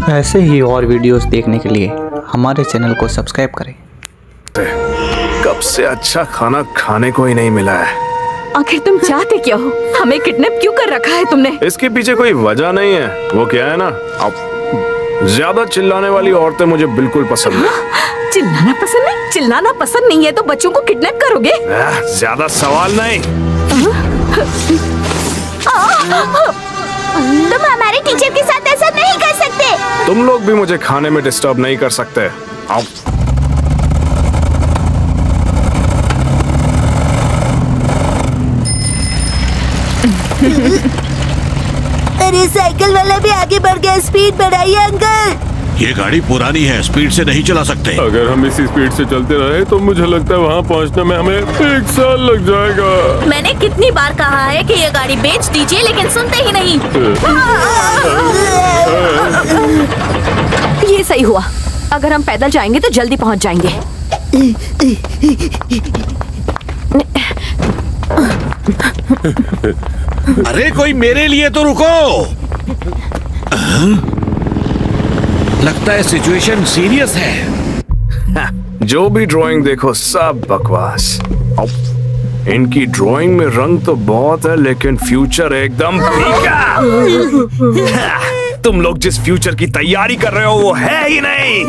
ऐसे ही और वीडियोस देखने के लिए हमारे चैनल को सब्सक्राइब करें। कब से अच्छा खाना खाने को ही नहीं मिला है। आखिर तुम चाहते क्या हो? हमें किडनैप क्यों कर रखा है तुमने? इसके पीछे कोई वजह नहीं है। वो क्या है ना, अब ज्यादा चिल्लाने वाली औरतें मुझे बिल्कुल पसंद नहीं। चिल्लाना पसंद नहीं? चिल्लाना पसंद नहीं है तो बच्चों को किडनैप करोगे? ज्यादा सवाल नहीं। तुम हमारे टीचर के साथ ऐसा नहीं कर सकते। तुम लोग भी मुझे खाने में डिस्टर्ब नहीं कर सकते। आओ। अरे साइकिल वाला भी आगे बढ़ गया, स्पीड बढ़ाइए अंकल। ये गाड़ी पुरानी है, स्पीड से नहीं चला सकते। अगर हम इसी स्पीड से चलते रहे तो मुझे लगता है वहाँ पहुँचने में हमें 1 साल लग जाएगा। मैंने कितनी बार कहा है कि ये गाड़ी बेच दीजिए, लेकिन सुनते ही नहीं। ये सही हुआ। अगर हम पैदल जाएंगे तो जल्दी पहुंच जाएंगे। अरे कोई मेरे लिए तो रुको। लगता है सिचुएशन सीरियस है। जो भी ड्राइंग देखो सब बकवास। इनकी ड्राइंग में रंग तो बहुत है लेकिन फ्यूचर एकदम फीका। तुम लोग जिस फ्यूचर की तैयारी कर रहे हो वो है ही नहीं,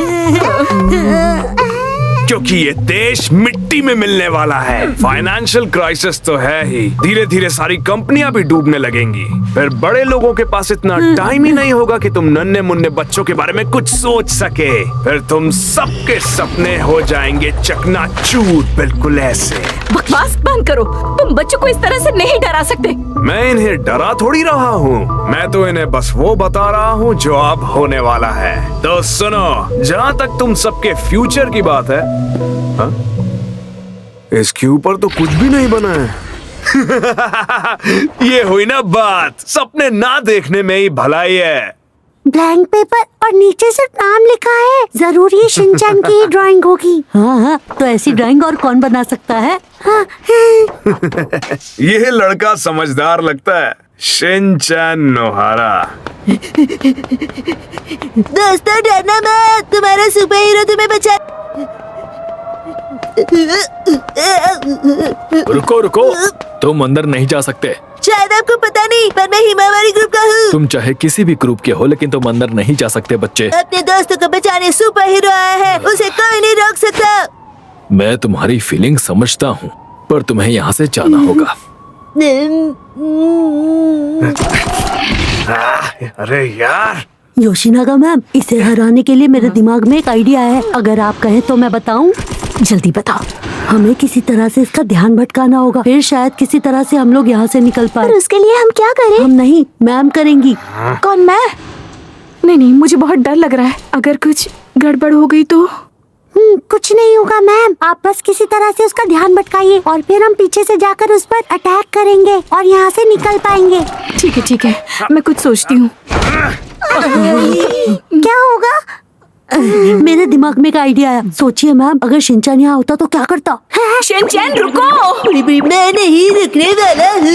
क्योंकि ये देश मिट्टी में मिलने वाला है। फाइनेंशियल क्राइसिस तो है ही, धीरे धीरे सारी कंपनियां भी डूबने लगेंगी। फिर बड़े लोगों के पास इतना टाइम ही नहीं होगा कि तुम नन्हे मुन्ने बच्चों के बारे में कुछ सोच सके। फिर तुम सबके सपने हो जाएंगे चकनाचूर, बिल्कुल ऐसे। बकवास बंद करो। तुम बच्चों को इस तरह से नहीं डरा सकते। मैं इन्हें डरा थोड़ी रहा हूँ, मैं तो इन्हें बस वो बता रहा हूँ जो अब होने वाला है। तो सुनो, जहाँ तक तुम सबके फ्यूचर की बात है, हाँ? इसके ऊपर तो कुछ भी नहीं बना है। ये हुई ना बात, सपने ना देखने में ही भलाई है। ब्लैंक पेपर और नीचे सिर्फ नाम लिखा है। जरूर ये शिनचैन की ड्राइंग होगी। हाँ, तो ऐसी ड्राइंग और कौन बना सकता है? हाँ। ये लड़का समझदार लगता है, शिनचैन नोहारा। दोस्तों डरना मत, तुम्हारा सुपर हीरो तुम्हें बचा। रुको रुको, तुम अंदर नहीं जा सकते। शायद आपको पता नहीं, पर मैं हिमावारी ग्रुप का हूँ। तुम चाहे किसी भी ग्रुप के हो, लेकिन तुम अंदर नहीं जा सकते बच्चे। अपने दोस्तों को बचाने सुपर हीरो आया है, उसे कोई नहीं रोक सकता। मैं तुम्हारी फीलिंग समझता हूँ, पर तुम्हें यहाँ से जाना होगा। अरे यार, योशिनागा मैम, इसे हराने के लिए मेरे दिमाग में एक आइडिया है। अगर आप कहें तो मैं बताऊं? जल्दी बताओ। हमें किसी तरह से इसका ध्यान भटकाना होगा, फिर शायद किसी तरह से हम लोग यहाँ से निकल पाए। पर उसके लिए हम क्या करें? हम नहीं, मैम करेंगी। कौन, मैं? नहीं, मुझे बहुत डर लग रहा है। अगर कुछ गड़बड़ हो गई तो? कुछ नहीं होगा मैम, आप बस किसी तरह से उसका ध्यान भटकाइए और फिर हम पीछे से जाकर उस पर अटैक करेंगे और यहाँ से निकल पाएंगे। ठीक है, मैं कुछ सोचती हूँ। क्या होगा? मेरे दिमाग में एक आइडिया आया। सोचिए मैम, अगर शिनचैन यहाँ होता तो क्या करता? शिनचैन रुको। मैं नहीं रुकने वाला हूँ।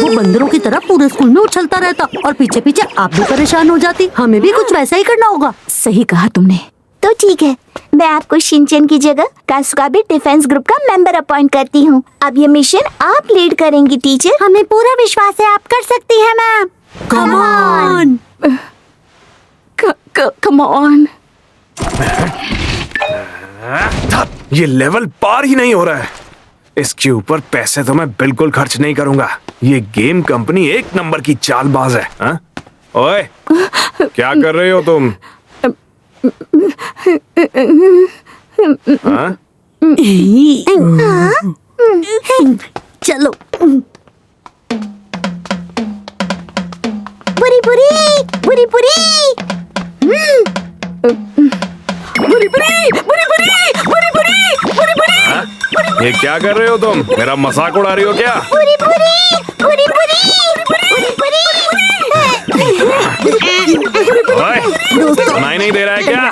वो बंदरों की तरह पूरे स्कूल में उछलता रहता और पीछे पीछे आप भी परेशान हो जाती। हमें भी कुछ वैसा ही करना होगा। सही कहा तुमने। तो ठीक है, मैं आपको शिनचैन की जगह कासुगाबी डिफेंस ग्रुप का मेंबर अपॉइंट करती हूँ। अब ये मिशन आप लीड करेंगी टीचर। हमें पूरा विश्वास है आप कर सकती हैं ma'am. Come on. Come on. ये लेवल पार ही नहीं हो रहा है। इसके ऊपर पैसे तो मैं बिल्कुल खर्च नहीं करूंगा। ये गेम कंपनी 1 नंबर की चालबाज है। हाँ? ओए, क्या कर रहे हो तुम? हाँ? चलो। बुरी बुरी बुरी बुरी बुरी बुरी बुरी बुरी बुरी बुरी बुरी बुरी। ये क्या कर रहे हो तुम? मेरा मजाक उड़ा रही हो क्या? बुरी बुरी बुरी बुरी बुरी बुरी। ओए, सुनाई नहीं दे रहा है क्या?